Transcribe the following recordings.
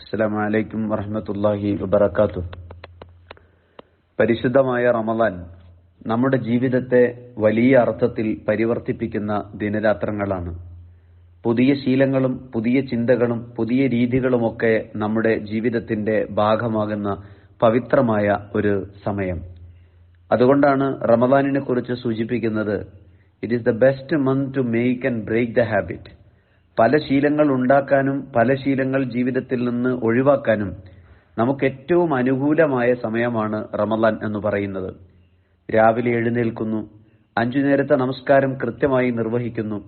അസ്സലാമു അലൈക്കും വറഹ്മത്തുള്ളാഹി വബറകാതുഹു. പരിശുദ്ധമായ റമദാൻ നമ്മുടെ ജീവിതത്തെ വലിയ അർത്ഥത്തിൽ പരിവർത്തിപ്പിക്കുന്ന ദിനരാത്രങ്ങളാണ്. പുതിയ ശീലങ്ങളും പുതിയ ചിന്തകളും പുതിയ രീതികളുമൊക്കെ നമ്മുടെ ജീവിതത്തിന്റെ ഭാഗമാകുന്ന പവിത്രമായ ഒരു സമയം. അതുകൊണ്ടാണ് റമദാനിനെ കുറിച്ച് സൂചിപ്പിക്കുന്നത്, it is the best month to make and break the habit. പല ശീലങ്ങൾ ഉണ്ടാക്കാനും പല ശീലങ്ങൾ ജീവിതത്തിൽ നിന്ന് ഒഴിവാക്കാനും നമുക്ക് ഏറ്റവും അനുകൂലമായ സമയമാണ് റമദാൻ എന്ന് പറയുന്നത്. രാവിലെ എഴുന്നേൽക്കുന്നു, 5 നേരത്തെ നമസ്കാരം കൃത്യമായി നിർവഹിക്കുന്നു,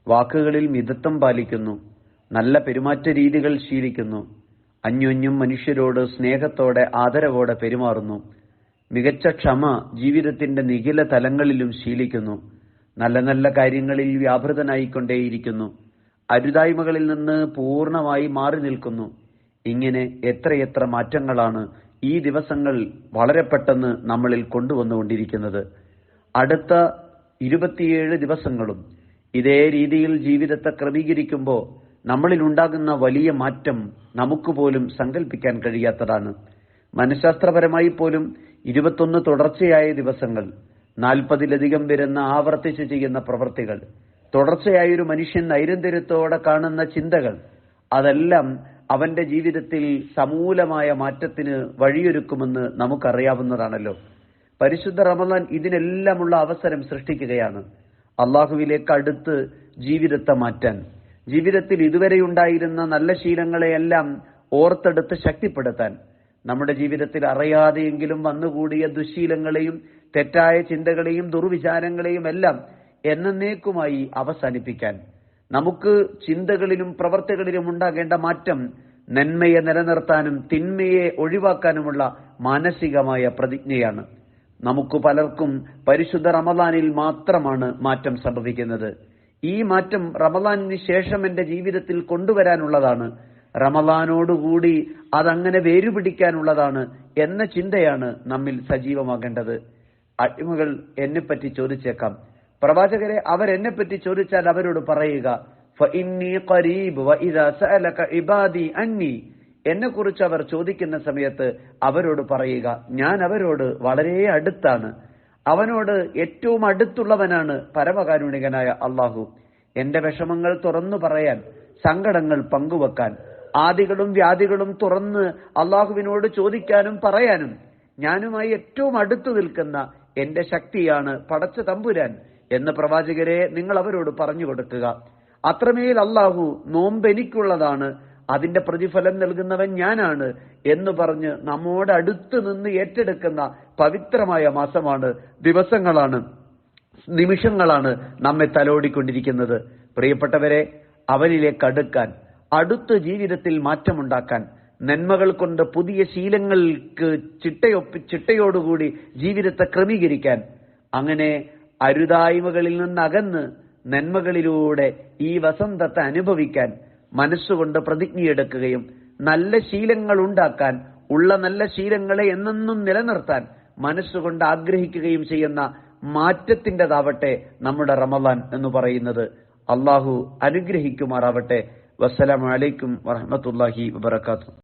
വാക്കുകളിൽ മിതത്വം പാലിക്കുന്നു, നല്ല പെരുമാറ്റ രീതികൾ ശീലിക്കുന്നു, അന്യോന്യം മനുഷ്യരോട് സ്നേഹത്തോടെ ആദരവോടെ പെരുമാറുന്നു, മികച്ച ക്ഷമ ജീവിതത്തിന്റെ നിഖില തലങ്ങളിലും ശീലിക്കുന്നു, നല്ല നല്ല കാര്യങ്ങളിൽ വ്യാപൃതനായിക്കൊണ്ടേയിരിക്കുന്നു, അരുതായ്മകളിൽ നിന്ന് പൂർണ്ണമായി മാറി നിൽക്കുന്നു. ഇങ്ങനെ എത്രയെത്ര മാറ്റങ്ങളാണ് ഈ ദിവസങ്ങൾ വളരെ പെട്ടെന്ന് നമ്മളിൽ കൊണ്ടുവന്നുകൊണ്ടിരിക്കുന്നത്. അടുത്ത 27 ദിവസങ്ങളും ഇതേ രീതിയിൽ ജീവിതത്തെ ക്രമീകരിക്കുമ്പോൾ നമ്മളിൽ ഉണ്ടാകുന്ന വലിയ മാറ്റം നമുക്ക് പോലും സങ്കല്പിക്കാൻ കഴിയാത്തതാണ്. മനഃശാസ്ത്രപരമായി പോലും 21 തുടർച്ചയായ ദിവസങ്ങൾ, 40-ലധികം വരുന്ന ആവർത്തിച്ച് ചെയ്യുന്ന പ്രവൃത്തികൾ, തുടർച്ചയായൊരു മനുഷ്യൻ നൈരന്തര്യത്തോടെ കാണുന്ന ചിന്തകൾ, അതെല്ലാം അവന്റെ ജീവിതത്തിൽ സമൂലമായ മാറ്റത്തിന് വഴിയൊരുക്കുമെന്ന് നമുക്കറിയാവുന്നതാണല്ലോ. പരിശുദ്ധ റമദാൻ ഇതിനെല്ലാമുള്ള അവസരം സൃഷ്ടിക്കുകയാണ്. അള്ളാഹുവിലേക്ക് അടുത്ത് ജീവിതത്തെ മാറ്റാൻ, ജീവിതത്തിൽ ഇതുവരെയുണ്ടായിരുന്ന നല്ല ശീലങ്ങളെയെല്ലാം ഓർത്തെടുത്ത് ശക്തിപ്പെടുത്താൻ, നമ്മുടെ ജീവിതത്തിൽ അറിയാതെയെങ്കിലും വന്നുകൂടിയ ദുശ്ശീലങ്ങളെയും തെറ്റായ ചിന്തകളെയും ദുർവിചാരങ്ങളെയും എല്ലാം എന്നേക്കുമായി അവസാനിപ്പിക്കാൻ, നമുക്ക് ചിന്തകളിലും പ്രവർത്തികളിലും ഉണ്ടാകേണ്ട മാറ്റം നന്മയെ നിലനിർത്താനും തിന്മയെ ഒഴിവാക്കാനുമുള്ള മാനസികമായ പ്രതിജ്ഞയാണ്. നമുക്ക് പലർക്കും പരിശുദ്ധ റമദാനിൽ മാത്രമാണ് മാറ്റം സംഭവിക്കുന്നത്. ഈ മാറ്റം റമദാനിന് ശേഷം എന്റെ ജീവിതത്തിൽ കൊണ്ടുവരാനുള്ളതാണ്, റമദാനോടുകൂടി അതങ്ങനെ വേരുപിടിക്കാനുള്ളതാണ് എന്ന ചിന്തയാണ് നമ്മിൽ സജീവമാകേണ്ടത്. അടിമകൾ എന്നെപ്പറ്റി ചോദിച്ചേക്കാം, പ്രവാചകരെ അവരെന്നെപ്പറ്റി ചോദിച്ചാൽ അവരോട് പറയുക, ഫഇന്നി ഖരീബ് വഇദാ സഅലക ഇബാദി അന്നി. എന്നെക്കുറിച്ച് അവർ ചോദിക്കുന്ന സമയത്ത് അവരോട് പറയുക, ഞാൻ അവരോട് വളരെ അടുത്താണ്, അവനോട് ഏറ്റവും അടുത്തുള്ളവനാണ് പരമകാരുണികനായ അള്ളാഹു. എന്റെ വിഷമങ്ങൾ തുറന്നു പറയാൻ, സങ്കടങ്ങൾ പങ്കുവെക്കാൻ, ആദികളും വ്യാധികളും തുറന്ന് അള്ളാഹുവിനോട് ചോദിക്കാനും പറയാനും ഞാനുമായി ഏറ്റവും അടുത്തു നിൽക്കുന്ന എന്റെ ശക്തിയാണ് പടച്ച തമ്പുരാൻ എന്ന് പ്രവാചകരെ നിങ്ങൾ അവരോട് പറഞ്ഞു കൊടുക്കുക. അത്രമേൽ അള്ളാഹു നോമ്പെനിക്കുള്ളതാണ്, അതിന്റെ പ്രതിഫലം നൽകുന്നവൻ ഞാനാണ് എന്ന് പറഞ്ഞ് നമ്മോട് അടുത്ത് നിന്ന് ഏറ്റെടുക്കുന്ന പവിത്രമായ മാസമാണ്, ദിവസങ്ങളാണ്, നിമിഷങ്ങളാണ് നമ്മെ തലോടിക്കൊണ്ടിരിക്കുന്നത്. പ്രിയപ്പെട്ടവരെ, അവനിലേക്ക് അടുക്കാൻ, അടുത്ത് ജീവിതത്തിൽ മാറ്റമുണ്ടാക്കാൻ, നന്മകൾ കൊണ്ട് പുതിയ ശീലങ്ങൾക്ക് ചിട്ടയോടുകൂടി ജീവിതത്തെ ക്രമീകരിക്കാൻ, അങ്ങനെ അരുതായ്മകളിൽ നിന്നകന്ന് നന്മകളിലൂടെ ഈ വസന്തത്തെ അനുഭവിക്കാൻ മനസ്സുകൊണ്ട് പ്രതിജ്ഞയെടുക്കുകയും നല്ല ശീലങ്ങൾ ഉണ്ടാക്കാൻ, ഉള്ള നല്ല ശീലങ്ങളെ എന്നെന്നും നിലനിർത്താൻ മനസ്സുകൊണ്ട് ആഗ്രഹിക്കുകയും ചെയ്യുന്ന മാറ്റത്തിൻ്റെതാവട്ടെ നമ്മുടെ റമദാൻ എന്ന് പറയുന്നത്. അള്ളാഹു അനുഗ്രഹിക്കുമാറാവട്ടെ. വസ്സലാമു അലൈക്കും വറഹ്മത്തുള്ളാഹി വബറകാതുഹു.